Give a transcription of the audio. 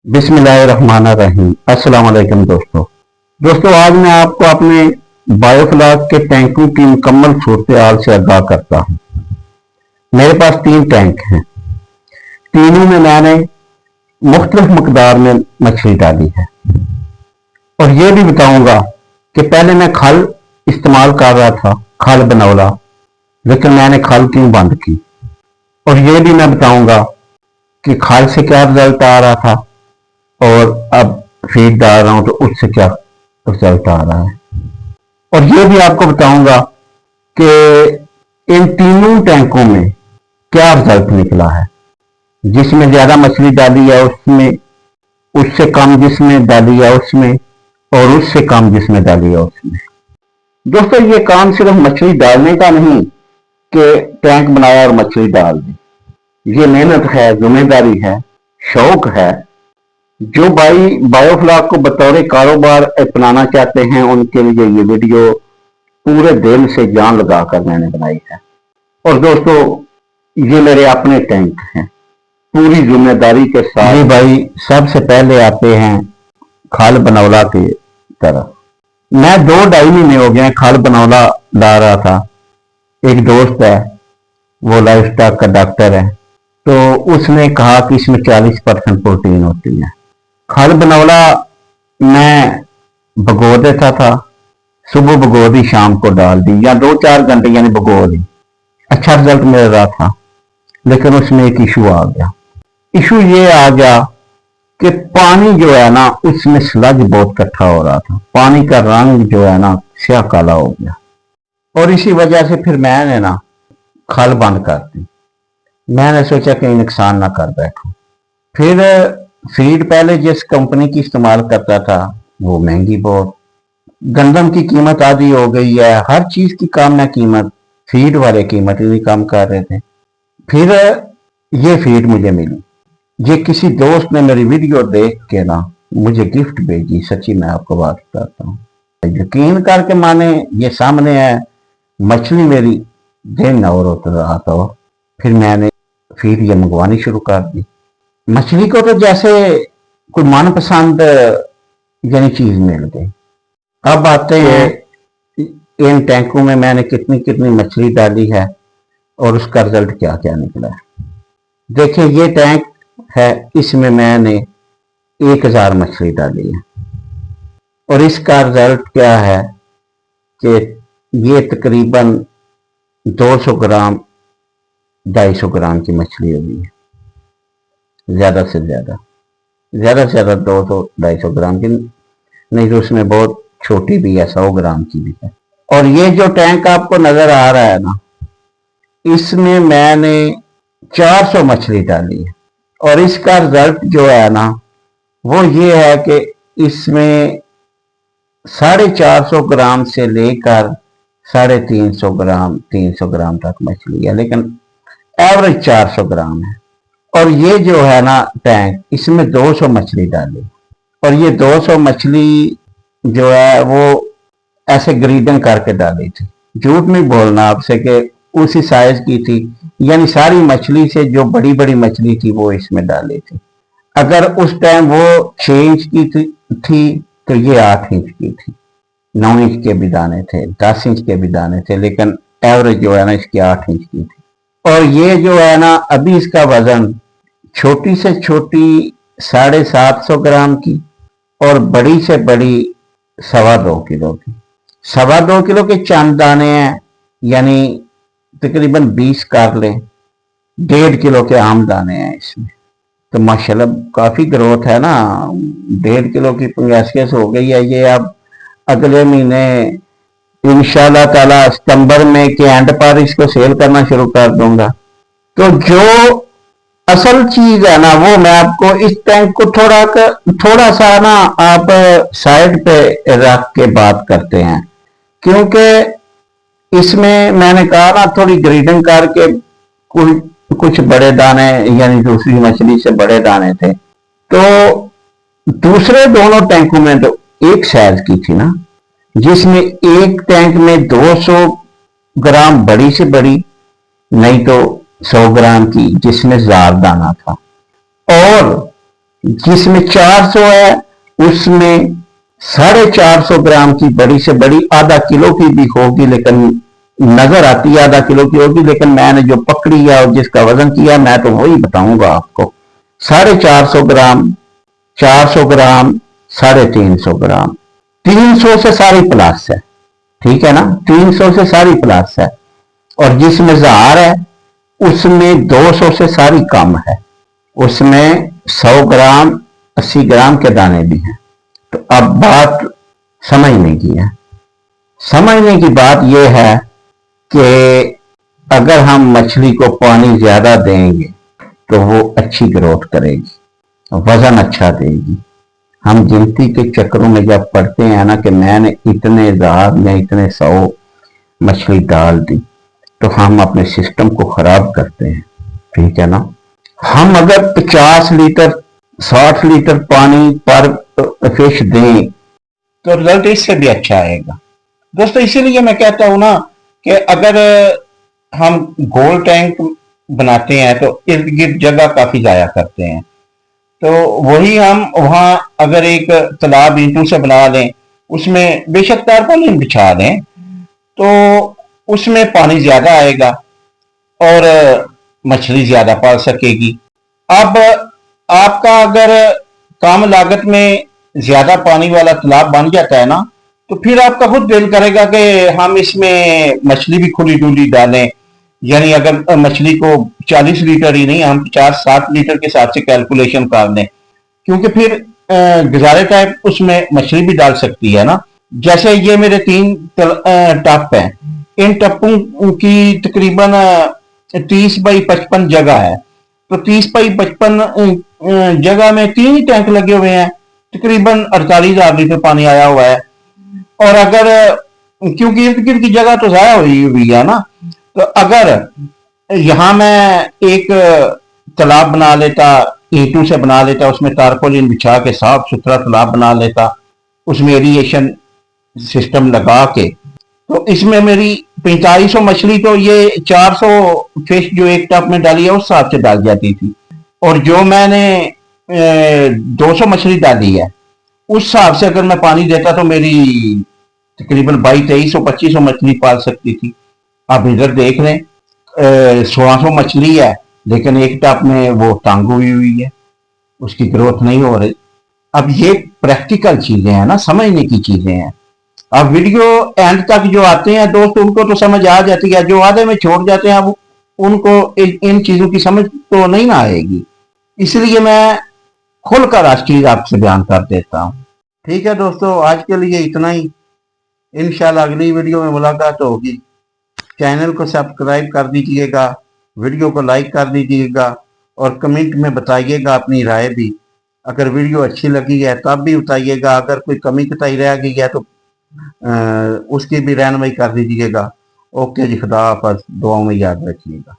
बिस्मिल्लाहिर्रहमानिर्रहीम। अस्सलाम वालेकुम दोस्तों आज मैं आपको अपने बायोफ्लास्क के टैंकों की मुकम्मल सूरत हाल से आगाह करता हूँ। मेरे पास 3 टैंक हैं। तीनों में मैंने मुख्तलिफ मकदार में मछली डाली है और ये भी बताऊंगा कि पहले मैं खल इस्तेमाल कर रहा था, खल बनौला, लेकिन मैंने खल क्यों बंद की, और ये भी मैं बताऊंगा कि खल से क्या रिजल्ट आ रहा था और अब फीड डाल रहा हूं तो उससे क्या रिजल्ट आ रहा है। और ये भी आपको बताऊंगा कि इन तीनों टैंकों में क्या रिजल्ट निकला है। जिसमें ज्यादा मछली डाली है उसमें, उससे कम जिसमें डाली है उसमें, और उससे कम जिसमें डाली है उसमें। दोस्तों ये काम सिर्फ मछली डालने का नहीं कि टैंक बनाया और मछली डाल दी। ये मेहनत है, जिम्मेदारी है, शौक है। जो भाई बायोफ्लास्क को बतौर कारोबार अपनाना चाहते हैं उनके लिए ये वीडियो पूरे दिल से जान लगाकर मैंने बनाई है। और दोस्तों ये मेरे अपने टैंक हैं, पूरी जिम्मेदारी के साथ। ये भाई सबसे पहले आते हैं खल बनौला की तरफ। मैं 2-2.5 महीने हो गए खल बनौला ला रहा था। एक दोस्त है, वो लाइफ स्टॉक का डॉक्टर है, तो उसने कहा कि इसमें 40% प्रोटीन होती है। खल बनौला मैं भगो देता था, सुबह भगो दी, शाम को डाल दी, या 2-4 घंटे यानी भगो दी। अच्छा रिजल्ट मिल रहा था, लेकिन उसमें एक इशू आ गया। इशू ये आ गया कि पानी जो है ना उसमें स्लज बहुत इकट्ठा हो रहा था, पानी का रंग जो है ना स्याह काला हो गया। और इसी वजह से फिर मैंने ना खल बंद कर दी। मैंने सोचा कहीं नुकसान ना कर बैठूं। फिर फीड पहले जिस कंपनी की इस्तेमाल करता था वो महंगी बहुत, गंदम की कीमत आधी हो गई है, हर चीज की कम है कीमत, फीड वाले कीमत भी कम कर रहे थे। फिर ये फीड मुझे मिली, ये किसी दोस्त ने मेरी वीडियो देख के ना मुझे गिफ्ट भेजी। सच्ची मैं आपको बात बताता हूँ, यकीन करके माने, ये सामने है, मछली मेरी दिन और उतर रहा था। फिर मैंने फीड ये मंगवानी शुरू कर दी। मछली को तो जैसे कोई मनपसंद यानी चीज मिल गई। अब आते हैं इन टैंकों में मैंने कितनी कितनी मछली डाली है और उसका रिजल्ट क्या क्या निकला है। देखिए ये टैंक है, इसमें मैंने 1000 मछली डाली है और इसका रिजल्ट क्या है कि ये तकरीबन 200 ग्राम 250 ग्राम की मछली हुई है। ज्यादा से ज्यादा 200-250 ग्राम की नहीं, तो उसमें बहुत छोटी भी है, 100 ग्राम की भी है। और ये जो टैंक आपको नजर आ रहा है ना, इसमें मैंने 400 मछली डाली है और इसका रिजल्ट जो है ना वो ये है कि इसमें 450 ग्राम से लेकर 350 ग्राम 300 ग्राम तक मछली है, लेकिन एवरेज 400 ग्राम है। और ये जो है ना टैंक, इसमें 200 मछली डाली और ये 200 मछली जो है वो ऐसे ग्रीडिंग करके डाली थी। झूठ नहीं बोलना आपसे कि उसी साइज की थी, यानी सारी मछली से जो बड़ी बड़ी मछली थी वो इसमें डाली थी। अगर उस टाइम वो 6 इंच की थी तो ये 8 इंच की थी, 9 इंच के भी दाने थे, 10 इंच के भी दाने थे, लेकिन एवरेज जो है ना इसकी 8 इंच की थी। और ये जो है ना अभी इसका वजन छोटी से छोटी 750 ग्राम की और बड़ी से बड़ी 2.25 किलो की। 2.25 किलो के चंद दाने हैं, यानी तकरीबन 20 कर लें, 1.5 किलो के आम दाने हैं इसमें। तो माशाल्लाह काफी ग्रोथ है ना, 1.5 किलो की पंगासियत हो गई है। ये अब अगले महीने इंशाल्लाह ताला सितंबर में के एंड पर इसको सेल करना शुरू कर दूंगा। तो जो असल चीज है ना वो मैं आपको, इस टैंक को थोड़ा सा ना आप साइड पे रख के बात करते हैं, क्योंकि इसमें मैंने कहा ना थोड़ी ग्रीडिंग करके कुछ बड़े दाने, यानी दूसरी मछली से बड़े दाने थे। तो दूसरे दोनों टैंकों में तो एक साइज की थी ना, जिसमें एक टैंक में 200 ग्राम बड़ी से बड़ी, नहीं तो 100 ग्राम की, जिसमें जार दाना था, और जिसमें 400 है उसमें 450 ग्राम की बड़ी से बड़ी, आधा किलो की भी होगी लेकिन नजर आती है आधा किलो की होगी, लेकिन मैंने जो पकड़ी है और जिसका वजन किया मैं तो वही बताऊंगा आपको। 450 ग्राम, 400 ग्राम, 350 ग्राम, 300 से सारी प्लस है, ठीक है ना, 300 से सारी प्लस है। और जिसमें जार है उसमें 200 से सारी कम है, उसमें 100 ग्राम 80 ग्राम के दाने भी हैं। तो अब बात समझने की है। समझने की बात यह है कि अगर हम मछली को पानी ज्यादा देंगे तो वो अच्छी ग्रोथ करेगी, वजन अच्छा देगी। हम गिनती के चक्रों में जब पढ़ते हैं ना कि मैंने इतने हजार में इतने 100 मछली डाल दी, तो हम अपने सिस्टम को खराब करते हैं, ठीक है ना। हम अगर 50 लीटर 60 लीटर पानी पर फिश दें तो रिजल्ट इससे भी अच्छा आएगा दोस्तों। इसीलिए मैं कहता हूं ना कि अगर हम गोल टैंक बनाते हैं तो इर्द गिर्द जगह काफी जाया करते हैं, तो वही हम वहां अगर एक तालाब ईंटों से बना लें, उसमें बेशक तारपालिन बिछा दें तो उसमें पानी ज्यादा आएगा और मछली ज्यादा पाल सकेगी। अब आपका अगर कम लागत में ज्यादा पानी वाला तालाब बन जाता है ना, तो फिर आपका खुद दिल करेगा कि हम इसमें मछली भी खुली डुली डालें। यानी अगर मछली को 40 लीटर ही नहीं, हम 50-60 लीटर के हिसाब से कैलकुलेशन कर दें, क्योंकि फिर गुजारे टाइप उसमें मछली भी डाल सकती है ना। जैसे ये मेरे 3 टप हैं, इन टप्पों की तकरीबन 30 बाई 55 जगह है, तो 30 बाई 55 जगह में 3 ही टैंक लगे हुए हैं, तकरीबन 48,000 लीटर पानी आया हुआ है। और अगर क्योंकि इर्द गिर्द की जगह तो जाया हुई है ना, तो अगर यहां मैं एक तालाब बना लेता, ईंटों से बना लेता, उसमें तारपोलिन बिछा के साफ सुथरा तालाब बना लेता, उसमें एरिएशन सिस्टम लगा के, तो इसमें मेरी 4500 मछली, तो ये 400 फिश जो एक टब में डाली है उस हिसाब से डाल जाती थी। और जो मैंने 200 मछली डाली है उस हिसाब से अगर मैं पानी देता तो मेरी तकरीबन 2200-2300 मछली पाल सकती थी। आप इधर देख लें 1600 मछली है, लेकिन एक टब में वो तंग हुई है, उसकी ग्रोथ नहीं हो रही। अब ये प्रैक्टिकल चीजें हैं ना, समझने की चीजें हैं। अब वीडियो एंड तक जो आते हैं दोस्त उनको तो समझ आ जाती है, जो आधे में छोड़ जाते हैं अब उनको इन चीजों की समझ तो नहीं ना आएगी। इसलिए मैं खुलकर आज चीज आपसे बयान कर देता हूँ। ठीक है दोस्तों, आज के लिए इतना ही। इंशाल्लाह अगली वीडियो में मुलाकात होगी। चैनल को सब्सक्राइब कर दीजिएगा, वीडियो को लाइक कर दीजिएगा और कमेंट में बताइएगा अपनी राय भी। अगर वीडियो अच्छी लगी है तब भी बताइएगा, अगर कोई कमी कताई रह गई है तो उसकी भी रहनुमाई कर दीजिएगा। ओके जी, खुदा हाफ़िज़, दुआओं में याद रखिएगा।